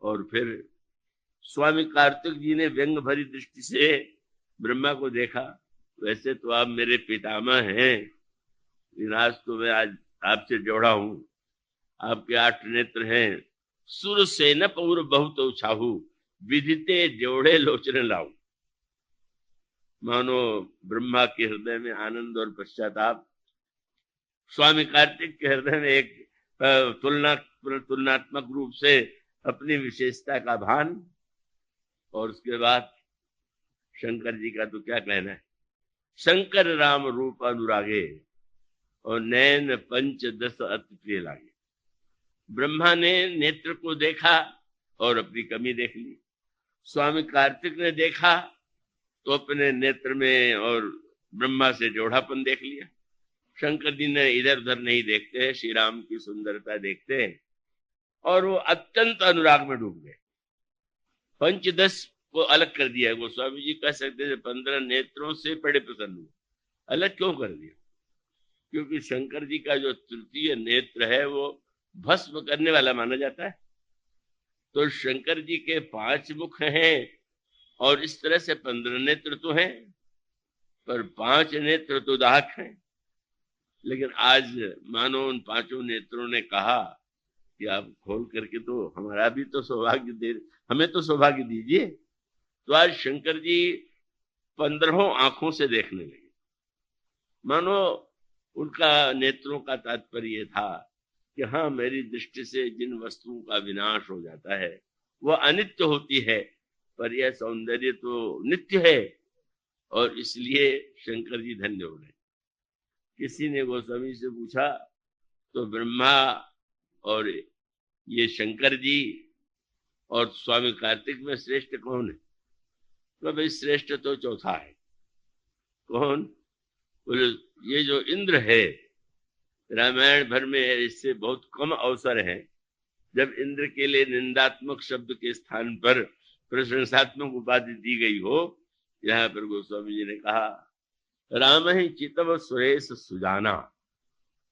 और फिर स्वामी कार्तिक जी ने व्यंग भरी दृष्टि से ब्रह्मा को देखा। वैसे तो आप मेरे पितामह हैं, लेकिन आज तो मैं आज आपसे जोड़ा हूं। आपके 8 नेत्र हैं। सुर सेन पौर बहुत उछाहू, विदिते जोड़े लोचन लाऊ। मानो ब्रह्मा के हृदय में आनंद और पश्चाताप, स्वामी कार्तिक के हृदय में एक तुलनात्मक रूप से अपनी विशेषता का भान। और उसके बाद शंकर जी का तो क्या कहना है। शंकर राम रूप अनुरागे, और नैन पंच दस अति प्रिय लागे। ब्रह्मा ने नेत्र को देखा और अपनी कमी देख ली। स्वामी कार्तिक ने देखा तो अपने नेत्र में और ब्रह्मा से जोड़ापन देख लिया। शंकर जी ने इधर उधर नहीं देखते हैं, श्री राम की सुंदरता देखते हैं और वो अत्यंत अनुराग में डूब गए। पंचदश को अलग कर दिया। गोस्वामी जी कह सकते थे 15 नेत्रों से बड़े प्रसन्न हुए। अलग क्यों कर दिया? क्योंकि शंकर जी का जो तृतीय नेत्र है वो भस्म करने वाला माना जाता है। तो शंकर जी के 5 मुख हैं और इस तरह से 15 नेत्र तो हैं, पर 5 नेत्र तो दाहक हैं। लेकिन आज मानो उन 5 नेत्रों ने कहा कि आप खोल करके तो हमारा भी तो सौभाग्य दे, हमें तो सौभाग्य दीजिए। तो आज शंकर जी 15 आंखों से देखने लगे। मानो उनका नेत्रों का तात्पर्य था कि हाँ, मेरी दृष्टि से जिन वस्तुओं का विनाश हो जाता है वह अनित्य होती है, पर यह सौंदर्य तो नित्य है। और इसलिए शंकर जी धन्य हो गए। किसी ने गोस्वामी से पूछा तो ब्रह्मा और ये शंकर जी और स्वामी कार्तिक में श्रेष्ठ कौन है? तो भाई श्रेष्ठ तो चौथा है। कौन? बोले ये जो इंद्र है, रामायण भर में इससे बहुत कम अवसर है जब इंद्र के लिए निंदात्मक शब्द के स्थान पर प्रशंसात्मक उपाधि दी गई हो। यहाँ पर गोस्वामी जी ने कहा राम ही चितव सुरेश सुजाना।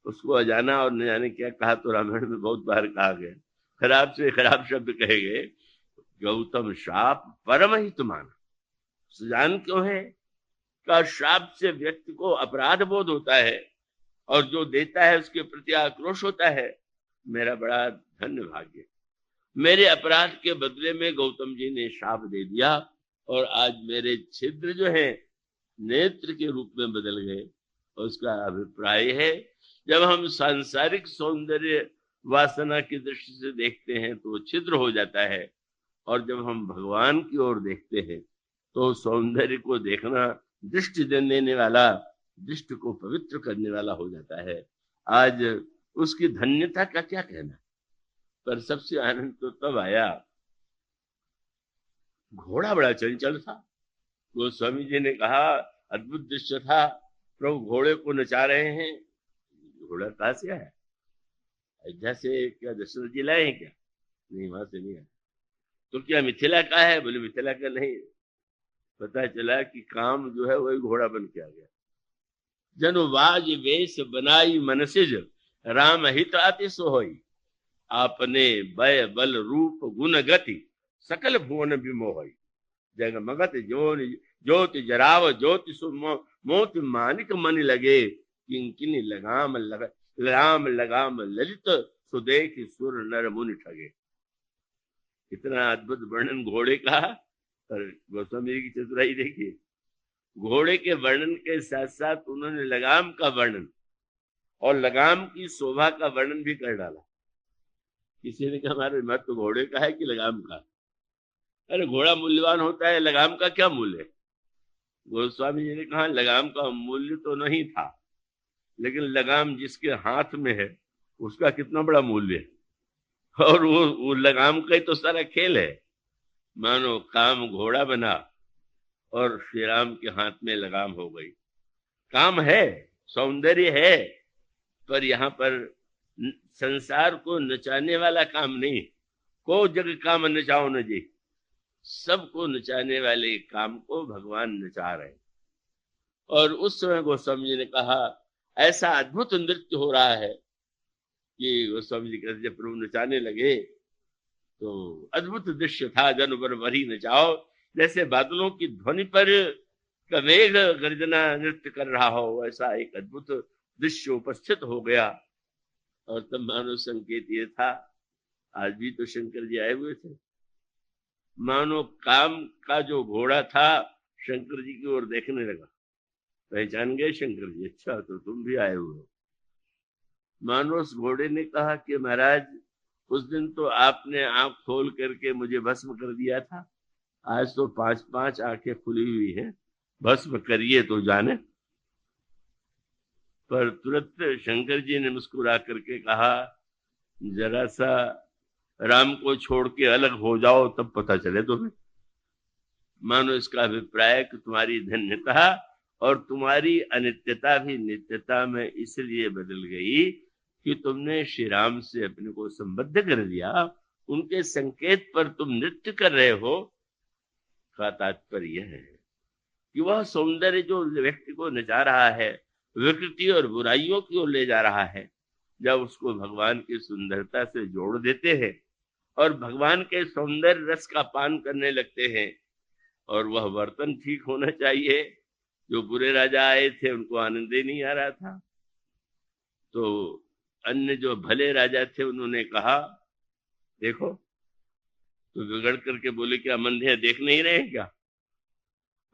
उसको अजाना और न जाने क्या कहा, तो रामायण में बहुत बार कहा गया। खराब से खराब शब्द कहे गए। गौतम शाप परम हित माना। सुजान क्यों है? का श्राप से व्यक्ति को अपराध बोध होता है और जो देता है उसके प्रति आक्रोश होता है। मेरा बड़ा धन्य भाग्य, मेरे अपराध के बदले में गौतम जी ने श्राप दे दिया और आज मेरे छिद्र जो है नेत्र के रूप में बदल गए। उसका अभिप्राय है जब हम सांसारिक सौंदर्य वासना की दृष्टि से देखते हैं तो छिद्र हो जाता है, और जब हम भगवान की ओर देखते हैं तो सौंदर्य को देखना दृष्टि देने वाला, दृष्टि को पवित्र करने वाला हो जाता है। आज उसकी धन्यता का क्या कहना। पर सबसे आनंद तो तब आया, घोड़ा बड़ा चंचल था। गोस्वामी जी ने कहा अद्भुत दृश्य था, प्रभु घोड़े को नचा रहे हैं। घोड़ा कहां से आया? अयोध्या से क्या दशरथ जी लाए हैं क्या? नहीं, वहां से नहीं आया। तो क्या मिथिला का है? बोले मिथिला का नहीं। पता चला कि काम जो है वही घोड़ा बन के आ गया। जनु बाज वेश बनाई मनसिज, राम हित अति सोई। आपने बय बल रूप गुण गति, सकल भुवन विमोहई। जग मगत ज्योति जराव ज्योति मोति मानिक मन लगे। किंकिनी लगाम लगाम ललित, सुदेख सुर नर मुनि ठगे। इतना अद्भुत वर्णन घोड़े का। पर गोस्वामी की चतुराई देखिए, घोड़े के वर्णन के साथ साथ उन्होंने लगाम का वर्णन और लगाम की शोभा का वर्णन भी कर डाला। किसी ने कहा हमारे मत तो घोड़े का है कि लगाम का? अरे घोड़ा मूल्यवान होता है, लगाम का क्या मूल्य है? गोस्वामी जी ने कहा लगाम का मूल्य तो नहीं था, लेकिन लगाम जिसके हाथ में है उसका कितना बड़ा मूल्य है। और वो लगाम का ही तो सारा खेल है। मानो काम घोड़ा बना और श्री राम के हाथ में लगाम हो गई। काम है, सौंदर्य है, पर यहाँ पर संसार को नचाने वाला काम नहीं। को जग काम नचाओ न जी, सबको नचाने वाले काम को भगवान नचा रहे। और उस समय गोस्वामी जी ने कहा ऐसा अद्भुत नृत्य हो रहा है कि गोस्वामी जी कहते जब प्रभु नचाने लगे तो अद्भुत दृश्य था। जन बर वरी न जाओ, जैसे बादलों की ध्वनि पर मेघ गर्जना नृत्य कर रहा हो, ऐसा एक अद्भुत दृश्य उपस्थित हो गया। और तब मानो संकेत ये था, आज भी तो शंकर जी आए हुए थे। मानो काम का जो घोड़ा था शंकर जी की ओर देखने लगा, पहचान गए शंकर जी, अच्छा तो तुम भी आए हुए हो। मानो उस घोड़े ने कहा कि महाराज, उस दिन तो आपने आंख खोल करके मुझे भस्म कर दिया था, आज तो 5-5 आंखें खुली हुई हैं, भस्म करिए तो जाने। पर तुरंत शंकर जी ने मुस्कुरा करके कहा, जरा सा राम को छोड़ के अलग हो जाओ, तब पता चले तुम्हें। मानो इसका अभिप्राय कि तुम्हारी धन्यता और तुम्हारी अनित्यता भी नित्यता में इसलिए बदल गई कि तुमने श्री राम से अपने को संबद्ध कर दिया, उनके संकेत पर तुम नृत्य कर रहे हो। का तात्पर्य यह है कि वह सौंदर्य जो व्यक्ति को नचा रहा है, विकृति और बुराइयों की ओर ले जा रहा है, जब उसको भगवान की सुंदरता से जोड़ देते हैं और भगवान के सौंदर्य रस का पान करने लगते हैं, और वह बर्तन ठीक होना चाहिए। जो बुरे राजा आए थे उनको आनंद ही नहीं आ रहा था, तो अन्य जो भले राजा थे उन्होंने कहा, देखो, तो बिगड़ करके बोले, क्या मंधे देख नहीं रहे क्या?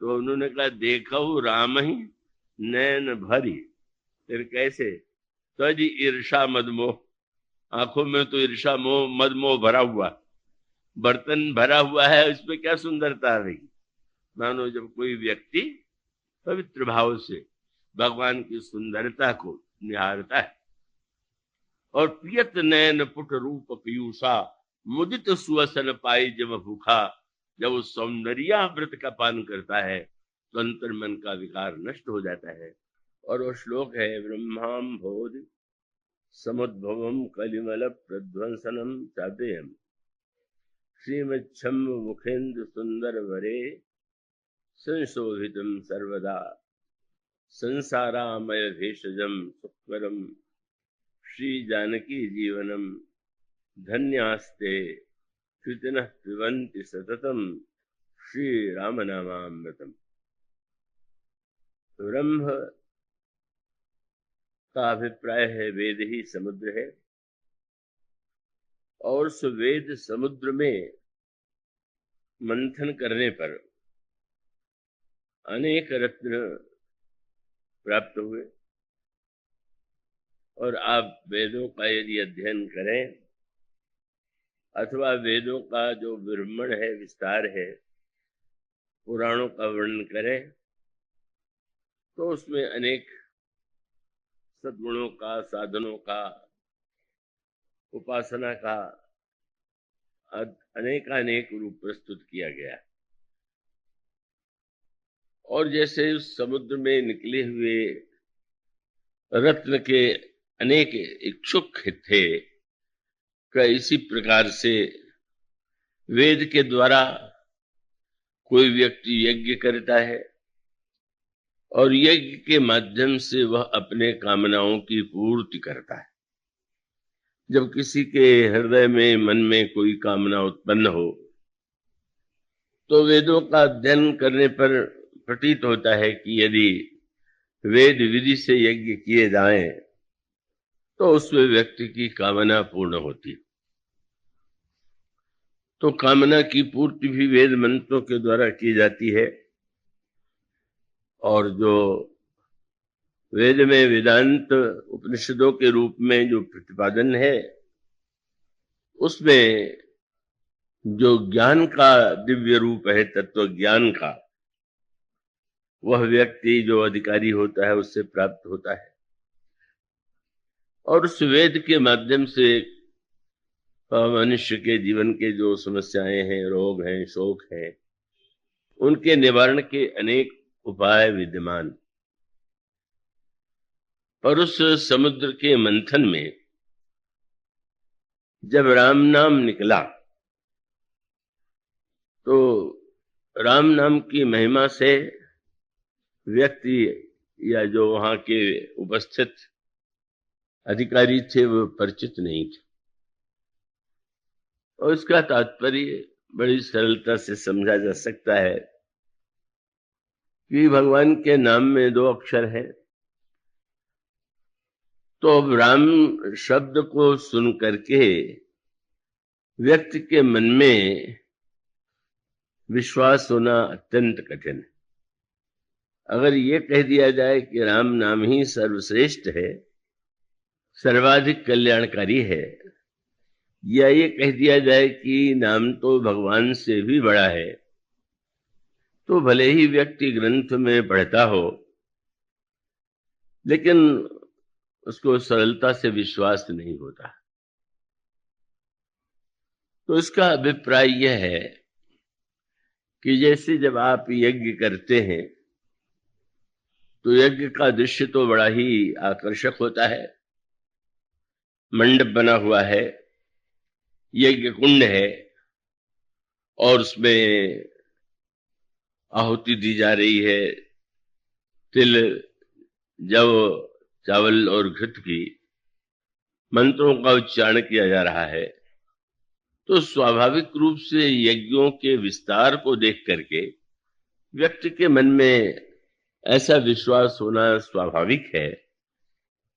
तो उन्होंने कहा, देखो राम ही नैन भरी। फिर कैसे? तो जी ईर्षा मदमोह, आंखों में तो ईर्षा मोह मदमोह भरा हुआ, बर्तन भरा हुआ है, उसमें क्या सुंदरता रही। मानो जब कोई व्यक्ति पवित्र भाव से भगवान की सुंदरता को निहारता है, और पियत नैन पुट रूप पीयूषा, मुदित सुअसन पाई जब भूखा, जब वो सौंदर्यामृत का पान करता है तो अंतर मन का विकार नष्ट हो जाता है। और वो श्लोक है, ब्रह्माम भोज समुद्भवम कलिमल प्रध्वंसनम चादेयम श्रीमच्छम मुखेन्द्र सुंदर वरे संशोभितम सर्वदा संसारामय भेषजम सुकरम श्री जानकी जीवनम धन्यास्ते कृतिनः पिबन्ति सततम श्री राम नामामृतम। ब्रह्म का अभिप्राय है वेद ही समुद्र है, और उस वेद समुद्र में मंथन करने पर अनेक रत्न प्राप्त हुए। और आप वेदों का यदि अध्ययन करें अथवा वेदों का जो ब्रह्मण है, विस्तार है, पुराणों का वर्णन करें, तो उसमें अनेक सद्गुणों का, साधनों का, उपासना का अनेकानेक रूप प्रस्तुत किया गया। और जैसे उस समुद्र में निकले हुए रत्न के अनेक इच्छुक थे, का इसी प्रकार से वेद के द्वारा कोई व्यक्ति यज्ञ करता है और यज्ञ के माध्यम से वह अपने कामनाओं की पूर्ति करता है। जब किसी के हृदय में, मन में कोई कामना उत्पन्न हो, तो वेदों का अध्ययन करने पर प्रतीत होता है कि यदि वेद विधि से यज्ञ किए जाएं तो उसमें व्यक्ति की कामना पूर्ण होती। तो कामना की पूर्ति भी वेद मंत्रों के द्वारा की जाती है। और जो वेद में वेदांत उपनिषदों के रूप में जो प्रतिपादन है, उसमें जो ज्ञान का दिव्य रूप है, तत्व ज्ञान का, वह व्यक्ति जो अधिकारी होता है उससे प्राप्त होता है। और उस वेद के माध्यम से मनुष्य के जीवन के जो समस्याएं हैं, रोग हैं, शोक हैं, उनके निवारण के अनेक उपाय विद्यमान। और उस समुद्र के मंथन में जब राम नाम निकला तो राम नाम की महिमा से व्यक्ति या जो वहां के उपस्थित अधिकारी थे वो परिचित नहीं थे। और इसका तात्पर्य बड़ी सरलता से समझा जा सकता है कि भगवान के नाम में 2 अक्षर है। तो अब राम शब्द को सुन करके व्यक्ति के मन में विश्वास होना अत्यंत कठिन है। अगर ये कह दिया जाए कि राम नाम ही सर्वश्रेष्ठ है, सर्वाधिक कल्याणकारी है, या ये कह दिया जाए कि नाम तो भगवान से भी बड़ा है, तो भले ही व्यक्ति ग्रंथ में पढ़ता हो, लेकिन उसको सरलता से विश्वास नहीं होता। तो इसका अभिप्राय यह है कि जैसे जब आप यज्ञ करते हैं तो यज्ञ का दृश्य तो बड़ा ही आकर्षक होता है। मंडप बना हुआ है, यज्ञ कुंड है और उसमें आहुति दी जा रही है, तिल, जव, चावल और घृत की मंत्रों का उच्चारण किया जा रहा है। तो स्वाभाविक रूप से यज्ञों के विस्तार को देख करके व्यक्ति के मन में ऐसा विश्वास होना स्वाभाविक है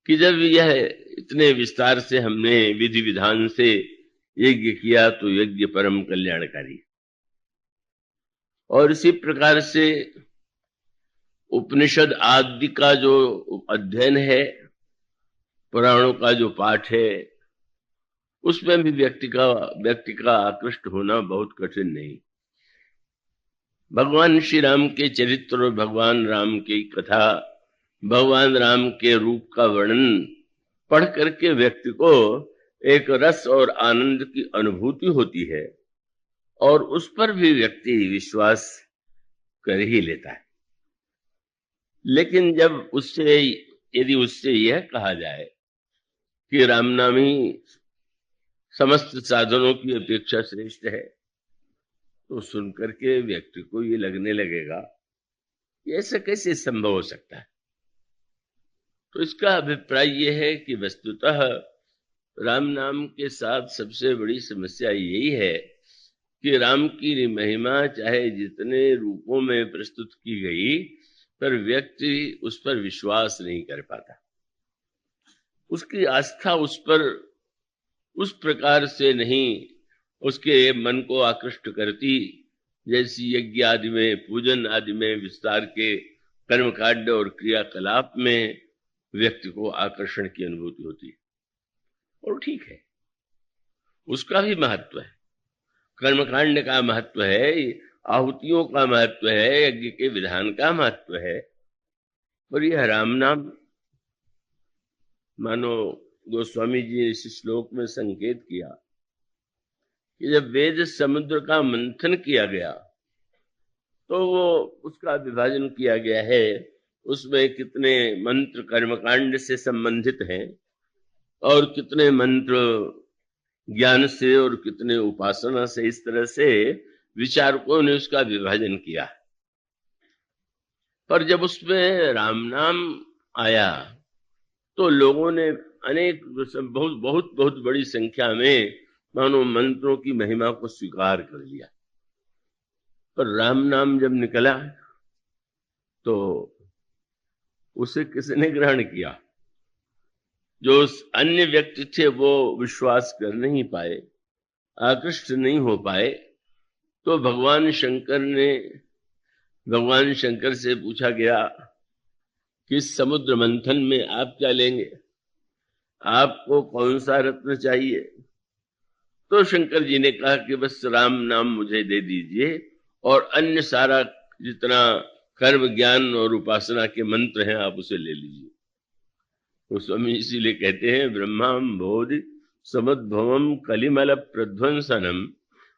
कि जब यह इतने विस्तार से हमने विधि विधान से यज्ञ किया तो यज्ञ परम कल्याणकारी। और इसी प्रकार से उपनिषद आदि का जो अध्ययन है, पुराणों का जो पाठ है, उसमें भी व्यक्ति का आकृष्ट होना बहुत कठिन नहीं। भगवान श्री राम के चरित्र और भगवान राम की कथा, भगवान राम के रूप का वर्णन पढ़ करके व्यक्ति को एक रस और आनंद की अनुभूति होती है और उस पर भी व्यक्ति विश्वास कर ही लेता है। लेकिन जब यदि उससे यह कहा जाए कि राम नाम ही समस्त साधनों की अपेक्षा श्रेष्ठ है, तो सुनकर के व्यक्ति को ये लगने लगेगा कि ऐसा कैसे संभव हो सकता है। तो इसका अभिप्राय यह है कि वस्तुतः राम नाम के साथ सबसे बड़ी समस्या यही है कि राम की महिमा चाहे जितने रूपों में प्रस्तुत की गई, पर व्यक्ति उस पर विश्वास नहीं कर पाता। उसकी आस्था उस पर उस प्रकार से नहीं उसके मन को आकृष्ट करती जैसी यज्ञ आदि में, पूजन आदि में विस्तार के कर्मकांड और क्रियाकलाप में व्यक्ति को आकर्षण की अनुभूति होती है। और ठीक है, उसका भी महत्व है, कर्मकांड का महत्व है, आहुतियों का महत्व है, यज्ञ के विधान का महत्व है। पर यह राम नाम, मानो गोस्वामी जी ने इस श्लोक में संकेत किया कि जब वेद समुद्र का मंथन किया गया तो वो उसका विभाजन किया गया है, उसमें कितने मंत्र कर्मकांड से संबंधित हैं और कितने मंत्र ज्ञान से और कितने उपासना से, इस तरह से विचारकों ने उसका विभाजन किया। पर जब उसमें राम नाम आया तो लोगों ने अनेक बहुत बहुत बहुत बड़ी संख्या में मानो मंत्रों की महिमा को स्वीकार कर लिया। पर राम नाम जब निकला तो उसे किसने ग्रहण किया? जो अन्य व्यक्ति थे वो विश्वास कर नहीं पाए, आकृष्ट नहीं हो पाए। तो भगवान शंकर से पूछा गया कि समुद्र मंथन में आप क्या लेंगे, आपको कौन सा रत्न चाहिए? तो शंकर जी ने कहा कि बस राम नाम मुझे दे दीजिए और अन्य सारा जितना कर्म ज्ञान और उपासना के मंत्र हैं आप उसे ले लीजिए। तो स्वामी इसीलिए कहते हैं ब्रह्माम बोधि समुद्भवम कलिमल प्रध्वंसनम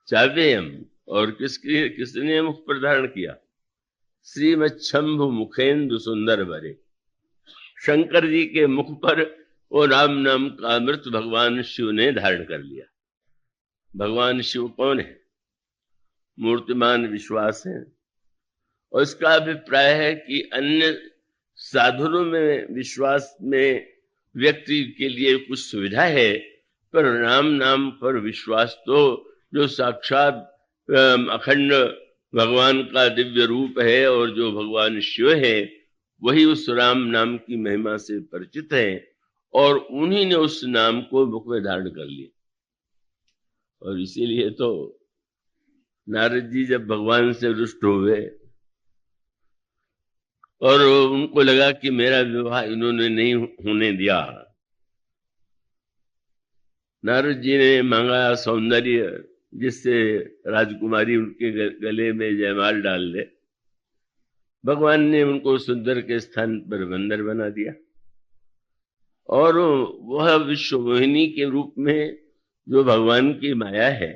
चाव्ययम। और किसने मुख पर धारण किया? श्रीमच्छंभु मुखेंदु सुंदर भरे। शंकर जी के मुख पर वो राम नाम का अमृत भगवान शिव ने धारण कर लिया। भगवान शिव कौन है? मूर्तिमान विश्वास है। और इसका अभिप्राय है कि अन्य साधनों में विश्वास में व्यक्ति के लिए कुछ सुविधा है, पर राम नाम पर विश्वास तो जो साक्षात अखंड भगवान का दिव्य रूप है और जो भगवान शिव है वही उस राम नाम की महिमा से परिचित है और उन्हीं ने उस नाम को मुख में धारण कर लिया। और इसीलिए तो नारद जी जब भगवान से रुष्ट हुए और उनको लगा कि मेरा विवाह इन्होंने नहीं होने दिया, नारद जी ने मांगा सौंदर्य जिससे राजकुमारी उनके गले में जयमाल डाल दे। भगवान ने उनको सुंदर के स्थान पर बंदर बना दिया और वह विश्व मोहिनी के रूप में जो भगवान की माया है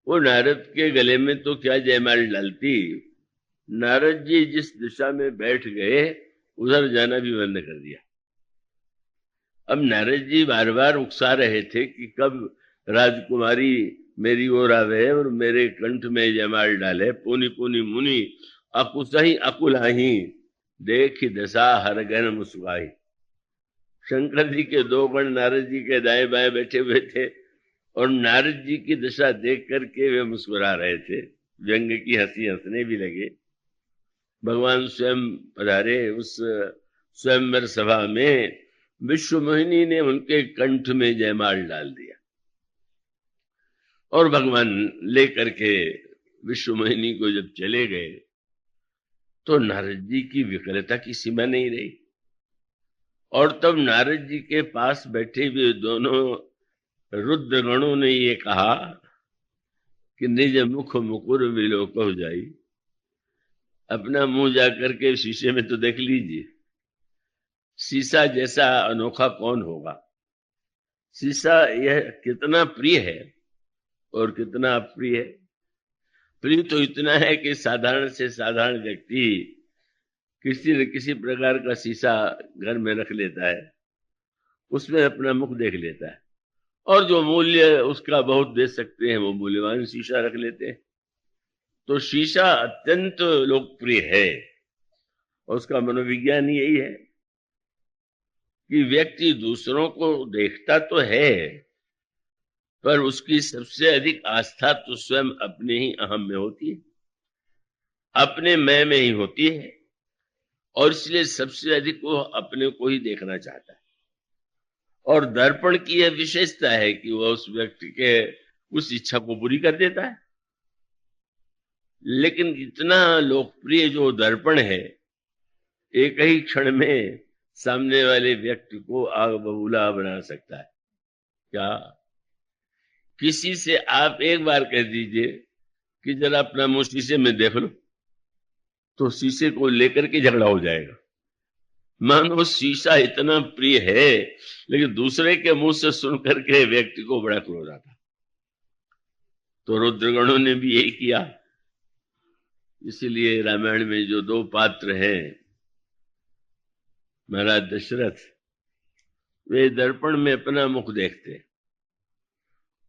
वो नारद के गले में तो क्या जयमाल डालती, नारद जी जिस दिशा में बैठ गए उधर जाना भी बंद कर दिया। अब नारद जी बार बार उकसा रहे थे कि कब राजकुमारी मेरी ओर आवे और मेरे कंठ में जयमाल डाले। पुनि पुनि मुनि अकुसही अकुलाही देख दशा हर गण मुस्काई। शंकर जी के दो गण नारद जी के दाएं बाएं बैठे हुए थे और नारद जी की दशा देख करके वे मुस्कुरा रहे थे, व्यंग की हंसी हंसने भी लगे। भगवान स्वयं पधारे उस स्वयंवर सभा में, विश्व मोहिनी ने उनके कंठ में जयमाल डाल दिया और भगवान लेकर के विश्व मोहिनी को जब चले गए तो नारद जी की विकलता की सीमा नहीं रही। और तब नारद जी के पास बैठे हुए दोनों रुद्रगणों ने ये कहा कि निज मुख मुकुर विलोक हो जाई। अपना मुंह जाकर के शीशे में तो देख लीजिए, शीशा जैसा अनोखा कौन होगा। शीशा यह कितना प्रिय है और कितना अप्रिय है। प्रिय तो इतना है कि साधारण से साधारण व्यक्ति किसी न किसी प्रकार का शीशा घर में रख लेता है, उसमें अपना मुख देख लेता है और जो मूल्य उसका बहुत दे सकते हैं वो मूल्यवान शीशा रख लेते हैं। तो शीशा अत्यंत लोकप्रिय है और उसका मनोविज्ञान यही है कि व्यक्ति दूसरों को देखता तो है पर उसकी सबसे अधिक आस्था तो स्वयं अपने ही अहम में होती है, अपने मैं में ही होती है और इसलिए सबसे अधिक वो अपने को ही देखना चाहता है। और दर्पण की यह विशेषता है कि वह उस व्यक्ति के उस इच्छा को पूरी कर देता है। लेकिन इतना लोकप्रिय जो दर्पण है एक ही क्षण में सामने वाले व्यक्ति को आग बबूला बना सकता है। क्या किसी से आप एक बार कह दीजिए कि जरा अपना मुंह शीशे में देख लो तो शीशे को लेकर के झगड़ा हो जाएगा। मानो शीशा इतना प्रिय है लेकिन दूसरे के मुंह से सुन करके व्यक्ति को बड़ा क्रोध आता। तो रुद्रगणों ने भी यही किया। इसीलिए रामायण में जो दो पात्र हैं, महाराज दशरथ, वे दर्पण में अपना मुख देखते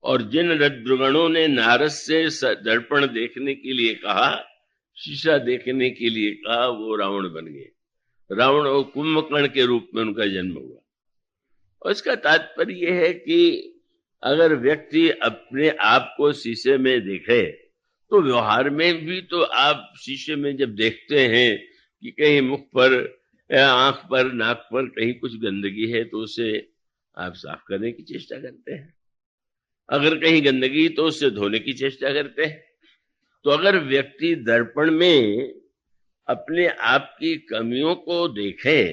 और जिन रुद्रगणों ने नारद से दर्पण देखने के लिए कहा, शीशा देखने के लिए कहा, वो रावण बन गए। रावण और कुंभकर्ण के रूप में उनका जन्म हुआ। और इसका तात्पर्य यह है कि अगर व्यक्ति अपने आप को शीशे में देखे तो व्यवहार में भी तो आप शीशे में जब देखते हैं कि कहीं मुख पर, आंख पर, नाक पर कहीं कुछ गंदगी है तो उसे आप साफ करने की चेष्टा करते हैं। अगर कहीं गंदगी तो उसे धोने की चेष्टा करते हैं। तो अगर व्यक्ति दर्पण में अपने आप की कमियों को देखे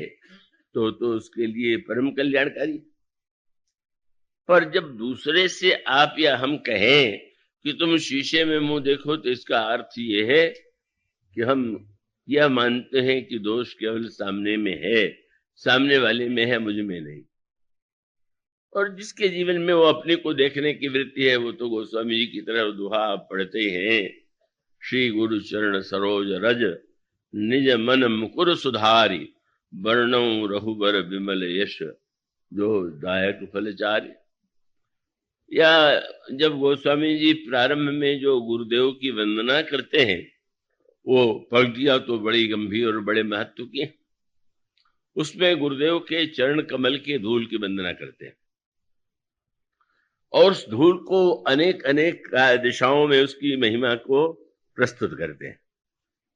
तो उसके लिए परम कल्याणकारी। पर जब दूसरे से आप या हम कहें कि तुम शीशे में मुंह देखो तो इसका अर्थ ये है कि हम यह मानते हैं कि दोष केवल सामने में है, सामने वाले में है, मुझ में नहीं। और जिसके जीवन में वो अपने को देखने की वृत्ति है वो तो गोस्वामी जी की तरह दुहा पढ़ते हैं, श्री गुरु चरण सरोज रज निज मन मुकुर सुधारी वर्णौ रघुबर विमल यश जो दायक फलचारी। या जब गोस्वामी जी प्रारंभ में जो गुरुदेव की वंदना करते हैं वो पंक्तियां तो बड़ी गंभीर और बड़े महत्व की हैं। उसमें गुरुदेव के चरण कमल के धूल की वंदना करते हैं और उस धूल को अनेक अनेक दिशाओं में उसकी महिमा को प्रस्तुत करते हैं।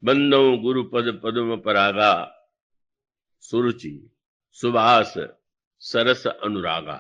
बंदो गुरु पद पद्म परागा, सुरुचि सुभाष सरस अनुरागा।